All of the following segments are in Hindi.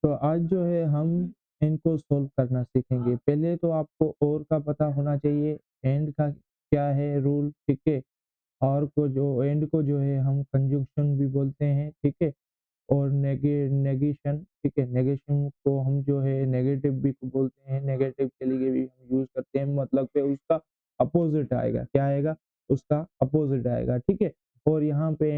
तो आज जो है हम इनको सॉल्व करना सीखेंगे। पहले तो आपको और का पता होना चाहिए, एंड का क्या है रूल, ठीक है? और को जो एंड को जो है हम कंजंक्शन भी बोलते हैं, ठीक है? और नेगेशन, ठीक है? नेगेशन को हम जो है नेगेटिव भी बोलते हैं, नेगेटिव के लिए भी हम यूज़ करते हैं, मतलब कि उसका अपोज़िट आएगा, क्या आएगा? उसका अपोज़िट आएगा, ठीक है? और यहाँ पे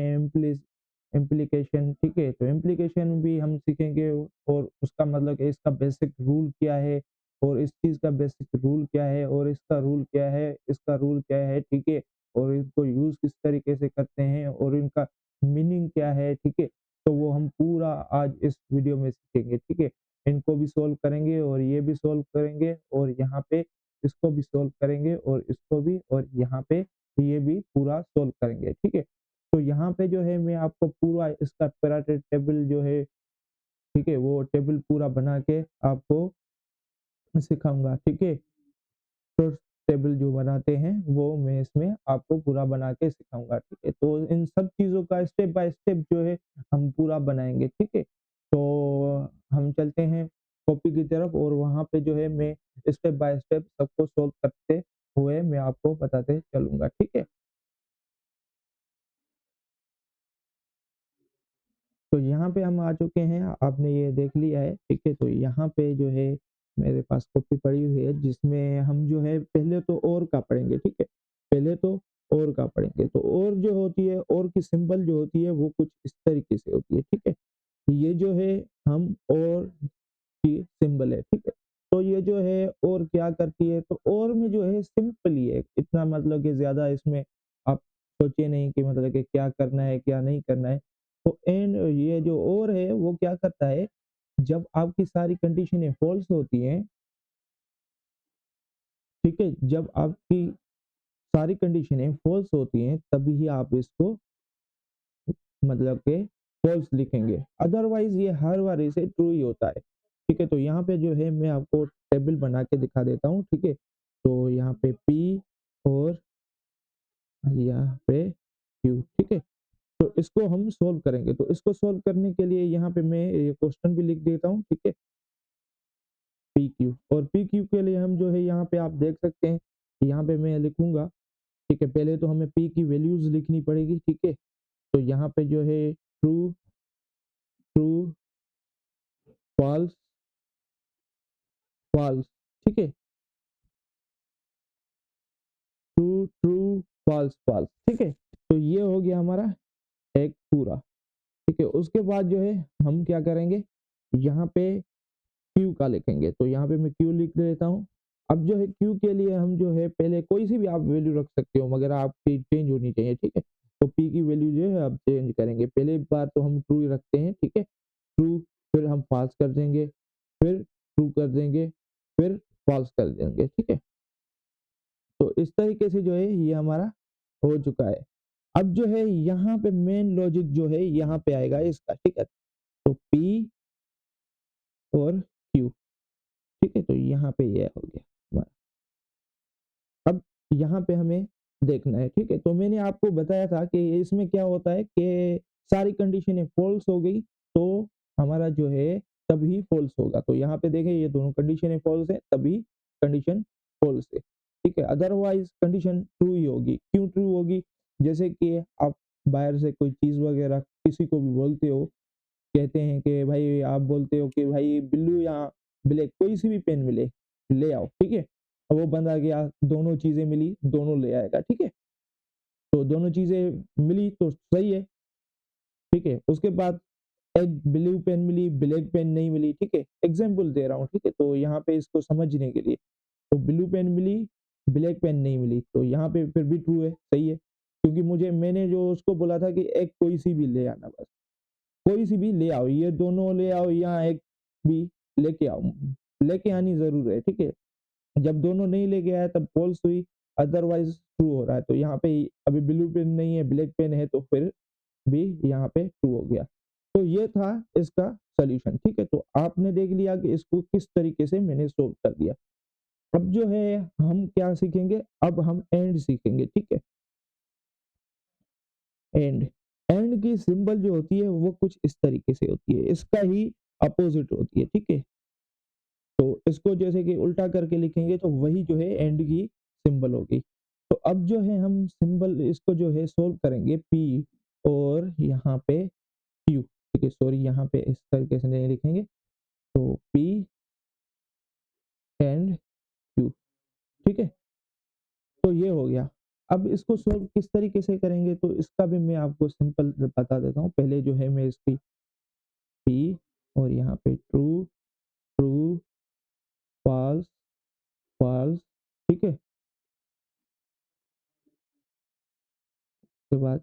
इम्प्लीकेशन, ठीक है? तो इम्प्लीकेशन भी हम सीखेंगे और उसका मतलब कि इसका बेसिक रूल क्या है और इस चीज़ का बेसिक रूल क्या है और इसका रूल क्या है, इसका रूल क्या है, ठीक है? और इनको यूज़ किस तरीके से करते हैं और इनका मीनिंग क्या है, ठीक है? तो वो हम पूरा आज इस वीडियो में सीखेंगे, ठीक है? इनको भी सॉल्व करेंगे और ये भी सॉल्व करेंगे और यहाँ पे इसको भी सॉल्व करेंगे और इसको भी और यहाँ पे ये भी पूरा सॉल्व करेंगे, ठीक है? तो यहाँ पे जो है मैं आपको पूरा इसका पैरामीटर टेबल जो है, ठीक है? वो टेबल पूरा बना के आपको सिखाऊँगा, ठीक है? तो टेबल जो बनाते हैं वो मैं इसमें आपको पूरा बना के सिखाऊँगा, ठीक है? तो इन सब चीज़ों का स्टेप बाय स्टेप जो है हम पूरा बनाएँगे, ठीक है? तो हम चलते हैं कॉपी की तरफ और वहाँ पे जो है मैं स्टेप बाय स्टेप सबको सॉल्व करते हुए मैं आपको बताते चलूँगा, ठीक है? तो यहाँ पे हम आ चुके हैं, आपने ये देख लिया है, ठीक है? तो यहाँ पे जो है मेरे पास कॉपी पड़ी हुई है जिसमें हम जो है पहले तो और का पढ़ेंगे, ठीक है? पहले तो और का पढ़ेंगे, तो और जो होती है और की सिंबल जो होती है वो कुछ इस तरीके से होती है, ठीक है? ये जो है हम और की सिंबल है, ठीक है? तो ये जो है और क्या करती है, तो और में जो है सिंपल ही है, इतना मतलब कि ज़्यादा इसमें आप सोचिए नहीं कि मतलब कि क्या करना है, क्या नहीं करना है। तो एंड ये जो और है वो क्या करता है, जब आपकी सारी कंडीशनें फ़ॉल्स होती हैं, ठीक है? जब आपकी सारी कंडीशनें फ़ॉल्स होती हैं, तभी आप इसको मतलब के फ़ॉल्स लिखेंगे, अदरवाइज़ ये हर बारी से ट्रू ही होता है, ठीक है? तो यहाँ पे जो है मैं आपको टेबल बना के दिखा देता हूँ, ठीक है? तो यहाँ पे P और यहाँ पे Q, ठीक है? तो इसको हम सॉल्व करेंगे, तो इसको सॉल्व करने के लिए यहाँ पे मैं ये क्वेश्चन भी लिख देता हूँ, ठीक है? PQ और PQ के लिए हम जो है यहाँ पे आप देख सकते हैं, यहाँ पे मैं लिखूँगा, ठीक है? पहले तो हमें P की वैल्यूज़ लिखनी पड़ेगी, ठीक है? तो यहाँ पे जो है ट्रू, ट्रू, फ़ॉल्स, फ़ॉल्स, ठीक है? ट्रू, ट्रू, फ़ॉल्स, फ़ॉल्स, ठीक है? तो ये हो गया हमारा एक पूरा, ठीक है? उसके बाद जो है हम क्या करेंगे, यहाँ पे क्यू का लिखेंगे, तो यहाँ पे मैं क्यू लिख देता हूँ। अब जो है क्यू के लिए हम जो है पहले कोई-सी भी आप वैल्यू रख सकते हो मगर आपकी चेंज होनी चाहिए, ठीक है? तो पी की वैल्यू जो है अब चेंज करेंगे, पहले बार तो हम ट्रू ही रखते हैं, ठीक है? ट्रू, फिर हम फ़ॉल्स कर देंगे, फिर ट्रू कर देंगे, फिर फ़ॉल्स कर देंगे, ठीक है? तो इस तरीके से जो है ये हमारा हो चुका है। अब जो है यहाँ पे मेन लॉजिक जो है यहाँ पे आएगा इसका, ठीक है? तो P और Q, ठीक है? तो यहाँ पे ये हो गया हमारा। अब यहाँ पे हमें देखना है, ठीक है? तो मैंने आपको बताया था कि इसमें क्या होता है कि सारी कंडीशनें फ़ॉल्स हो गई, तो हमारा जो है तभी फ़ॉल्स होगा। तो यहाँ पे देखें ये दोनों कंडीशनें फ़ॉल्स है, तभी कंडीशन फ़ॉल्स है, ठीक है? अदरवाइज़ कंडीशन ट्रू ही होगी। क्यों ट्रू होगी? जैसे कि आप बाहर से कोई चीज़ वगैरह किसी को भी बोलते हो, कहते हैं कि भाई आप बोलते हो कि भाई ब्लू या ब्लैक कोई-सी भी पेन मिले, ले आओ, ठीक है? वो बंदा गया, दोनों चीज़ें मिली, दोनों ले आएगा, ठीक है? तो दोनों चीज़ें मिली तो सही है, ठीक है? उसके बाद एक ब्लू पेन मिली, ब्लैक पेन नहीं मिली, ठीक है? एग्ज़ाम्पल दे रहा हूँ, ठीक है? तो यहाँ पे इसको समझने के लिए, तो ब्लू पेन मिली, ब्लैक पेन नहीं मिली, तो यहाँ पे फिर भी ट्रू है, सही है, क्योंकि मैंने जो उसको बोला था कि एक कोई-सी भी ले आना बस। कोई-सी भी ले आओ, ये दोनों ले आओ या एक भी लेके आओ, लेके आनी ज़रूर है, ठीक है? जब दोनों नहीं लेके आया तब फ़ॉल्स हुई, अदरवाइज़ ट्रू हो रहा है, तो यहाँ पे अभी ब्लू पेन नहीं है, ब्लैक पेन है तो फिर भी यहाँ पे ट्रू हो गया। तो ये था इसका सॉल्यूशन, ठीक है? तो आपने देख लिया कि इसको किस तरीके से मैंने सॉल्व कर दिया। अब जो है हम क्या सीखेंगे, अब हम एंड सीखेंगे, ठीक है? एंड, एंड की सिंबल जो होती है वो कुछ इस तरीके से होती है, इसका ही अपोजिट होती है, ठीक है। तो इसको जैसे कि उल्टा करके लिखेंगे तो वही जो है एंड की सिंबल होगी। तो अब जो है हम सिंबल इसको जो है सोल्व करेंगे पी और यहाँ पे क्यू, ठीक है। सॉरी, यहाँ पे इस तरीके से नहीं लिखेंगे, तो पी एंड क्यू, ठीक है। तो ये हो गया। अब इसको सोल्व किस तरीके से करेंगे तो इसका भी मैं आपको सिंपल बता देता हूँ। पहले जो है मैं इसकी पी और यहाँ पे ट्रू ट्रू फॉल्स फॉल्स, ठीक है। उसके बाद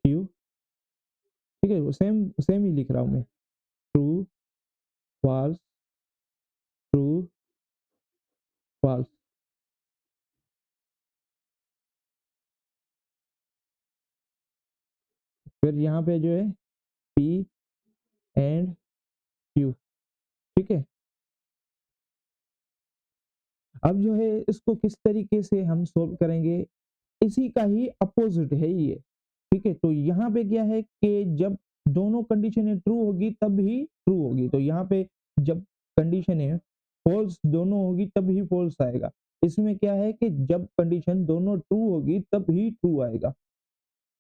क्यू, ठीक है। वो सेम सेम ही लिख रहा हूँ मैं, ट्रू फॉल्स ट्रू फॉल्स। फिर यहाँ पे जो है पी एंड क्यू, ठीक है। अब जो है इसको किस तरीके से हम सोल्व करेंगे, इसी का ही अपोजिट है ये, ठीक है। तो यहाँ पे क्या है कि जब दोनों कंडीशनें ट्रू होगी तब ही ट्रू होगी। तो यहाँ पे जब कंडीशन है फॉल्स दोनों होगी तब ही फॉल्स आएगा। इसमें क्या है कि जब कंडीशन दोनों ट्रू होगी तब ही ट्रू आएगा,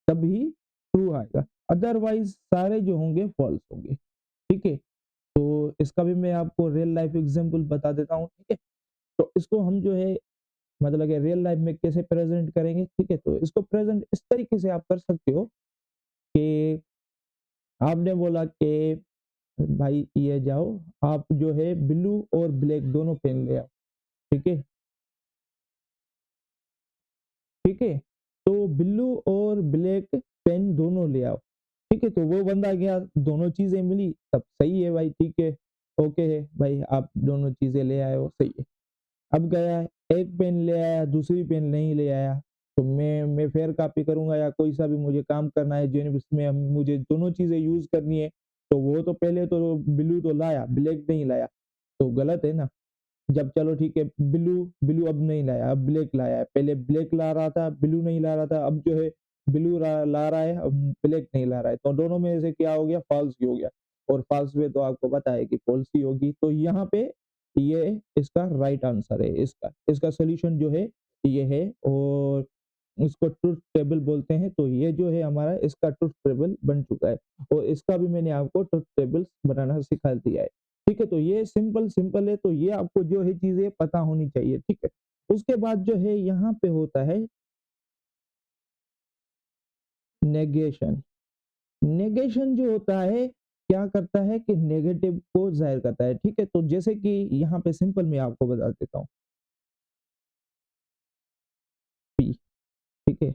तब ही ट्रू आएगा, अदरवाइज सारे जो होंगे फॉल्स होंगे, ठीक है। तो इसका भी मैं आपको रियल लाइफ एग्जांपल बता देता हूँ, ठीक है। तो इसको हम जो है मतलब कि रियल लाइफ में कैसे प्रेजेंट करेंगे, ठीक है। तो इसको प्रेजेंट इस तरीके से आप कर सकते हो कि आपने बोला कि भाई ये जाओ, आप जो है ब्लू और ब्लैक दोनों पेन ले आओ, ठीक है, ठीक है। तो ब्लू और ब्लैक पेन दोनों ले आओ, ठीक है। तो वो बंदा गया, दोनों चीजें मिली, तब सही है भाई, ठीक है, ओके है भाई, आप दोनों चीजें ले आए हो, सही है। अब गया, एक पेन ले आया, दूसरी पेन नहीं ले आया, तो मैं फेयर कॉपी करूंगा या कोई सा भी मुझे काम करना है जिसमें मुझे दोनों चीजें यूज करनी है, तो वो तो पहले तो ब्लू तो लाया, ब्लैक नहीं लाया, तो गलत है ना। जब चलो ठीक है, ब्लू ब्लू अब नहीं लाया, अब ब्लैक लाया है, पहले ब्लैक ला रहा था, ब्लू नहीं ला रहा था, अब जो है ब्लू ला रहा है, अब ब्लैक नहीं ला रहा है, तो दोनों में से क्या हो गया, फॉल्स ही हो गया। और फॉल्स में तो आपको पता है कि फॉल्स ही होगी। तो यहाँ पे ये इसका राइट आंसर है, इसका इसका सोल्यूशन जो है ये है, और इसको ट्रुथ टेबल बोलते हैं। तो ये जो है हमारा इसका ट्रुथ टेबल बन चुका है, और इसका भी मैंने आपको ट्रुथ टेबल बनाना सिखा दिया है, ठीक है। तो ये सिंपल सिंपल है, तो ये आपको जो है चीजें पता होनी चाहिए, ठीक है। उसके बाद जो है यहाँ पे होता है नेगेशन। नेगेशन जो होता है क्या करता है कि नेगेटिव को जाहिर करता है, ठीक है। तो जैसे कि यहाँ पे सिंपल मैं आपको बता देता हूँ, पी, ठीक है।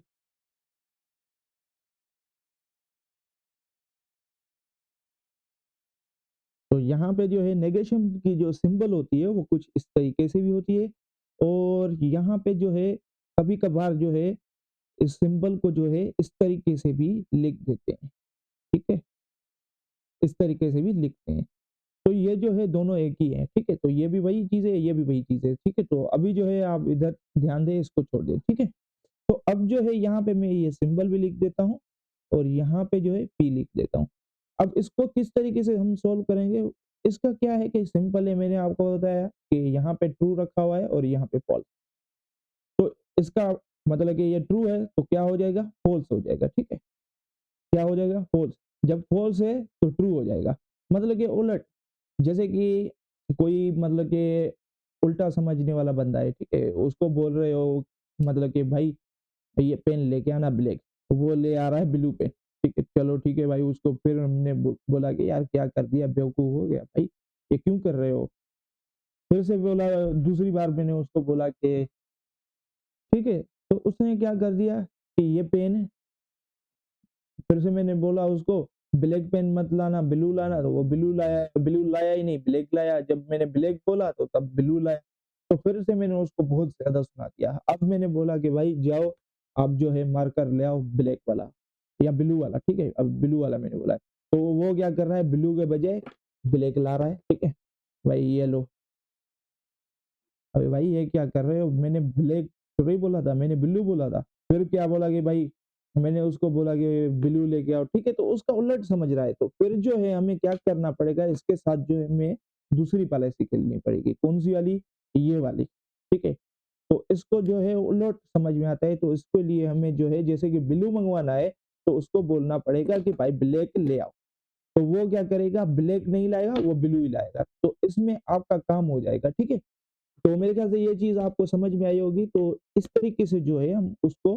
तो यहाँ पे जो है नेगेशन की जो सिंबल होती है वो कुछ इस तरीके से भी होती है, और यहाँ पे जो है कभी कभार जो है इस सिंबल को जो है इस तरीके से भी लिख देते हैं, ठीक है, इस तरीके से भी लिखते हैं। तो ये जो है दोनों एक ही है, ठीक है। तो ये भी वही चीज है, ये भी वही चीज है, ठीक है। तो अभी जो है आप इधर ध्यान दें, इसको छोड़ दें, ठीक है। तो अब जो है यहाँ पे मैं ये सिंबल भी लिख देता हूँ, और यहाँ पे जो है पी लिख देता हूँ। अब इसको किस तरीके से हम सोल्व करेंगे, इसका क्या है कि सिंपल है, मैंने आपको बताया कि यहाँ पे ट्रू रखा हुआ है और यहाँ पे फॉल्स। तो इसका मतलब कि ये ट्रू है तो क्या हो जाएगा, फॉल्स हो जाएगा, ठीक है। क्या हो जाएगा, फॉल्स। जब फॉल्स है तो ट्रू हो जाएगा। मतलब कि उलट, जैसे कि कोई मतलब कि उल्टा समझने वाला बंदा है, ठीक है, उसको बोल रहे हो मतलब कि भाई ये पेन लेके आना ब्लैक, तो वो ले आ रहा है ब्लू पेन, ठीक है। चलो ठीक है भाई, उसको फिर हमने बोला कि यार क्या कर दिया, बेवकूफ हो गया भाई, ये क्यों कर रहे हो। फिर से बोला, दूसरी बार मैंने उसको बोला कि ठीक है, तो उसने क्या कर दिया कि ये पेन, फिर से मैंने बोला उसको ब्लैक पेन मत लाना, ब्लू लाना, तो वो ब्लू लाया, ब्लू लाया ही नहीं, ब्लैक लाया। जब मैंने ब्लैक बोला तो तब ब्लू लाया। तो फिर से मैंने उसको बहुत ज्यादा सुना दिया। अब मैंने बोला कि भाई जाओ, आप जो है मार्कर ले आओ ब्लैक वाला या ब्लू वाला, ठीक है। अब ब्लू वाला मैंने बोला है, तो वो क्या कर रहा है, ब्लू के बजाय ब्लैक ला रहा है, ठीक है। भाई ये लो, अबे भाई ये क्या कर रहे हो, मैंने ब्लैक थोड़ी बोला था, मैंने ब्लू बोला था। फिर क्या बोला कि भाई मैंने उसको बोला कि ब्लू लेके आओ, ठीक है, तो उसका उलट समझ रहा है, तो फिर जो है हमें क्या करना पड़ेगा, इसके साथ जो है हमें दूसरी पॉलिसी खेलनी पड़ेगी, कौन सी वाली, ये वाली, ठीक है। तो इसको जो है उलट समझ में आता है, तो इसके लिए हमें जो है जैसे कि ब्लू मंगवाना है तो उसको बोलना पड़ेगा कि भाई ब्लैक ले आओ, तो वो क्या करेगा, ब्लैक नहीं लाएगा, वो ब्लू ही लाएगा, तो इसमें आपका काम हो जाएगा, ठीक है। तो मेरे ख्याल से ये चीज आपको समझ में आई होगी, तो इस तरीके से जो है हम उसको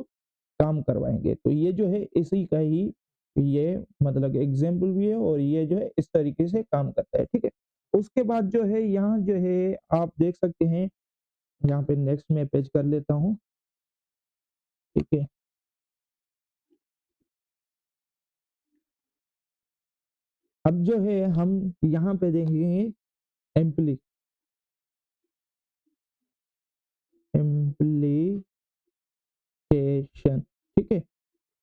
काम करवाएंगे, तो ये जो है इसी का ही ये मतलब एग्जाम्पल भी है, और ये जो है इस तरीके से काम करता है, ठीक है। उसके बाद जो है यहाँ जो है आप देख सकते हैं, यहाँ पे नेक्स्ट में पेज कर लेता हूँ, ठीक है। अब जो है हम यहाँ पे देखेंगे एम्प्ली एम्प्लीकेशन, ठीक है।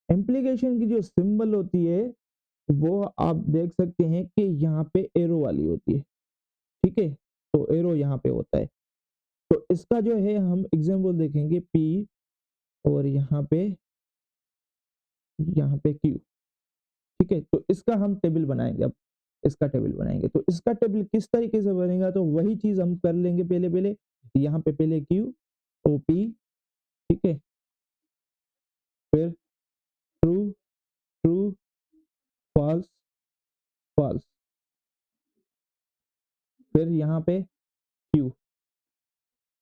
एम्प्लीकेशन की जो सिंबल होती है वो आप देख सकते हैं कि यहाँ पे एरो वाली होती है, ठीक है, तो एरो यहाँ पे होता है, तो इसका जो है हम एग्जाम्पल देखेंगे पी, और यहाँ पे क्यू, ठीक है, तो इसका हम टेबल बनाएंगे, अब इसका टेबल बनाएंगे, तो इसका टेबल किस तरीके से बनेगा, तो वही चीज हम कर लेंगे, पहले पहले यहाँ पे पहले क्यू ओ पी, ठीक है, फिर ट्रू ट्रू फॉल्स फॉल्स, फिर यहाँ पे क्यू,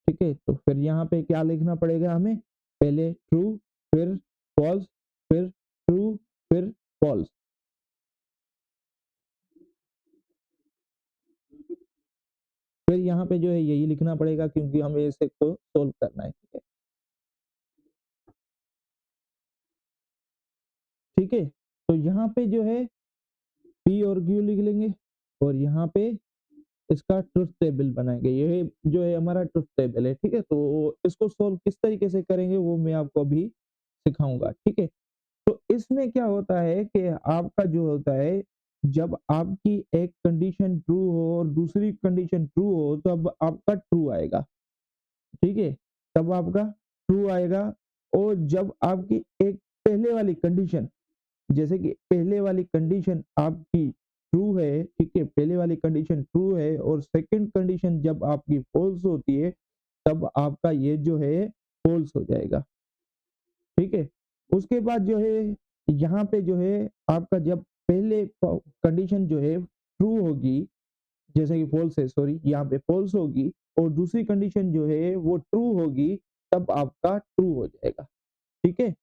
ठीक है, तो फिर यहाँ पे क्या लिखना पड़ेगा हमें, पहले ट्रू, फिर फॉल्स, फिर ट्रू, फिर फॉल्स, फिर यहाँ पे जो है यही लिखना पड़ेगा क्योंकि हमें इसे को सोल्व करना है, ठीक है, ठीक है। तो यहाँ पे जो है पी और क्यू लिख लेंगे, और यहाँ पे इसका ट्रुथ टेबल बनाएंगे, ये जो है हमारा ट्रुथ टेबल है, ठीक है। तो इसको सोल्व किस तरीके से करेंगे वो मैं आपको अभी सिखाऊंगा, ठीक है। तो इसमें क्या होता है कि आपका जो होता है, जब आपकी एक कंडीशन ट्रू हो और दूसरी कंडीशन ट्रू हो, तब आपका ट्रू आएगा, ठीक है, तब आपका ट्रू आएगा। और जब आपकी एक पहले वाली कंडीशन, जैसे कि पहले वाली कंडीशन आपकी ट्रू है, ठीक है, पहले वाली कंडीशन ट्रू है, और सेकंड कंडीशन जब आपकी फॉल्स होती है, तब आपका ये जो है फॉल्स हो जाएगा, ठीक है। उसके बाद जो है यहाँ पे जो है आपका जब पहले कंडीशन जो है ट्रू होगी, जैसे कि फॉल्स है, सॉरी, यहाँ पे फॉल्स होगी, और दूसरी कंडीशन जो है वो ट्रू होगी, तब आपका ट्रू हो जाएगा, ठीक है।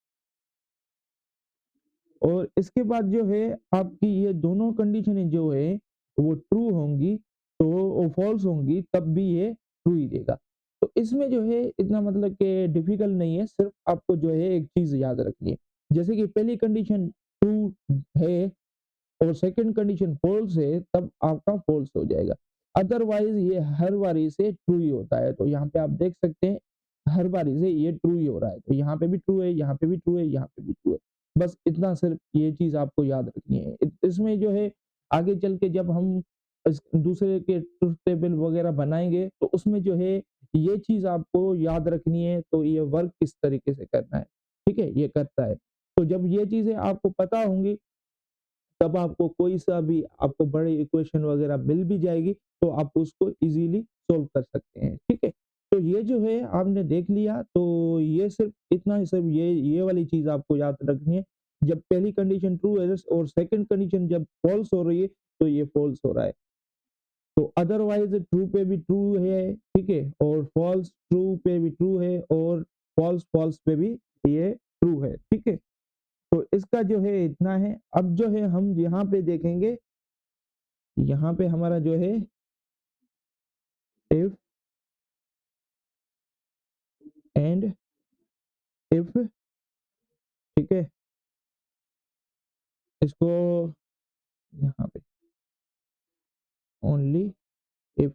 और इसके बाद जो है आपकी ये दोनों कंडीशनें जो है वो ट्रू होंगी, तो वो फॉल्स होंगी, तब भी ये ट्रू ही देगा। तो इसमें जो है इतना मतलब कि डिफिकल्ट नहीं है, सिर्फ आपको जो है एक चीज याद रखनी है, जैसे कि पहली कंडीशन ट्रू है और सेकंड कंडीशन फॉल्स है, तब आपका फॉल्स हो जाएगा, अदरवाइज ये हर बारी से ट्रू ही होता है। तो यहाँ पे आप देख सकते हैं हर बारी से ये ट्रू ही हो रहा है, तो यहाँ पे भी ट्रू है, यहाँ पे भी ट्रू है, यहाँ पे भी ट्रू है, बस इतना सिर्फ ये चीज आपको याद रखनी है। इसमें जो है आगे चल के जब हम दूसरे के ट्रुथ टेबल वगैरह बनाएंगे, तो उसमें जो है ये चीज आपको याद रखनी है, तो ये वर्क किस तरीके से करना है, ठीक है, ये करता है। तो जब ये चीजें आपको पता होंगी, तब आपको कोई सा भी आपको बड़े इक्वेशन वगैरह मिल भी जाएगी, तो आप उसको इजीली सोल्व कर सकते हैं, ठीक है। तो ये जो है आपने देख लिया, तो ये सिर्फ इतना ही, सिर्फ ये वाली चीज आपको याद रखनी है, जब पहली कंडीशन ट्रू है और सेकंड कंडीशन जब फॉल्स हो रही है, तो ये फॉल्स हो रहा है, तो अदरवाइज ट्रू पे भी ट्रू है, ठीक है, और फॉल्स ट्रू पे भी ट्रू है, और फॉल्स फॉल्स पे भी ये ट्रू है, ठीक है। तो इसका जो है इतना है। अब जो है हम यहाँ पे देखेंगे, यहाँ पे हमारा जो है इफ एंड इफ, ठीक है, इसको यहाँ पे ओनली इफ,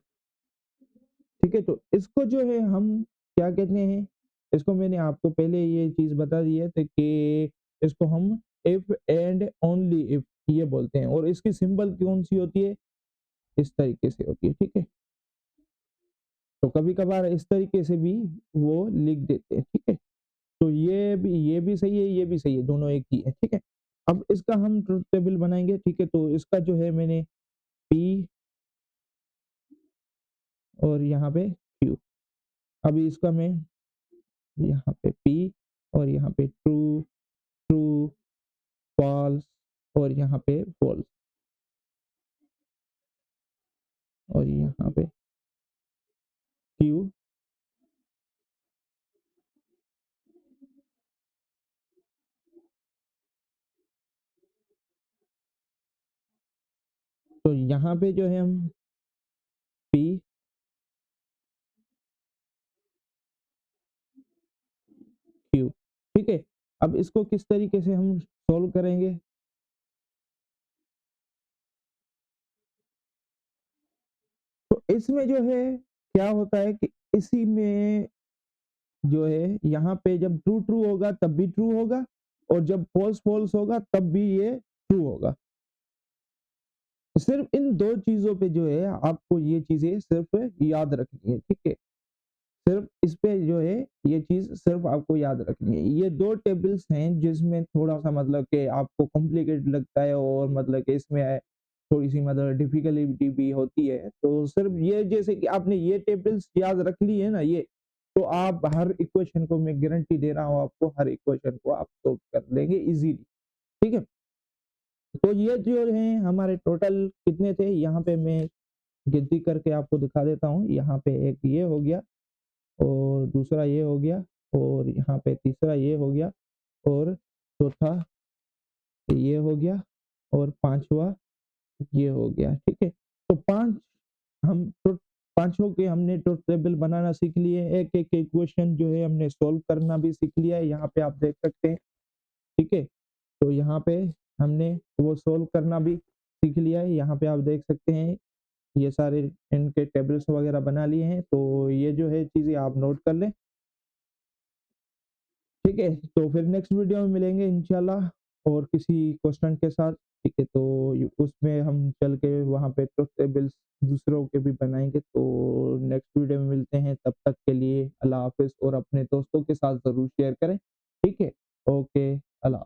ठीक है, तो इसको जो है हम क्या कहते हैं, इसको मैंने आपको पहले ये चीज बता दी है, तो कि इसको हम इफ एंड ओनली इफ ये बोलते हैं, और इसकी सिंबल कौन सी होती है, इस तरीके से होती है, ठीक है। तो कभी कभार इस तरीके से भी वो लिख देते हैं, ठीक है। तो ये भी सही है, ये भी सही है, दोनों एक ही है, ठीक है। अब इसका हम ट्रुथ टेबल बनाएँगे, ठीक है, तो इसका जो है मैंने P और यहाँ पे Q। अभी इसका मैं यहाँ पे P और यहाँ पे ट्रू, ट्रू, फॉल्स और यहाँ पे फॉल्स और यहाँ पे Q। तो यहाँ पे जो है हम P, Q, ठीक है। अब इसको किस तरीके से हम सॉल्व करेंगे? तो इसमें जो है क्या होता है कि इसी में जो है यहाँ पे जब ट्रू ट्रू होगा तब भी ट्रू होगा और जब फॉल्स फॉल्स होगा तब भी ये ट्रू होगा। सिर्फ इन 2 चीज़ों पे जो है आपको ये चीज़ें सिर्फ याद रखनी है, ठीक है? सिर्फ इस पे जो है ये चीज़ सिर्फ आपको याद रखनी है। ये 2 टेबल्स हैं जिसमें थोड़ा-सा मतलब कि आपको कॉम्प्लिकेटेड लगता है और मतलब कि इसमें थोड़ी-सी मतलब डिफ़िकल्टी भी होती है। तो सिर्फ ये जैसे कि आपने ये टेबल्स याद रख ली है ना ये, तो आप हर इक्वेशन को मैं गारंटी दे रहा हूँ आपको हर इक्वेशन को आप सॉल्व कर लेंगे ईज़िली, ठीक है? तो ये जो है हमारे टोटल कितने थे यहाँ पे मैं गिनती करके आपको दिखा देता हूँ। यहाँ पे एक ये हो गया और दूसरा ये हो गया और यहाँ पे तीसरा ये हो गया और चौथा ये हो गया और पाँचवा ये हो गया, ठीक है। तो 5 हम तो पाँचों के हमने ट्रुथ टेबल बनाना सीख लिए, एक-एक इक्वेशन जो है हमने सॉल्व करना भी सीख लिया है, यहाँ पे आप देख सकते हैं, ठीक है। तो यहाँ पे हमने वो सॉल्व करना भी सीख लिया है, यहाँ पे आप देख सकते हैं ये सारे इनके टेबल्स वगैरह बना लिए हैं, तो ये जो है चीज़ें आप नोट कर लें। ठीक है, तो फिर नेक्स्ट वीडियो में मिलेंगे इंशाल्लाह और किसी क्वेश्चन के साथ, ठीक है, तो उसमें हम चल के वहाँ पे ट्रुथ टेबल्स दूसरों के भी बनाएँगे, तो नेक्स्ट वीडियो में मिलते हैं, तब तक के लिए अल्लाह हाफ़िज़ और अपने दोस्तों के साथ ज़रूर शेयर करें, ठीक है? ओके, अल्लाह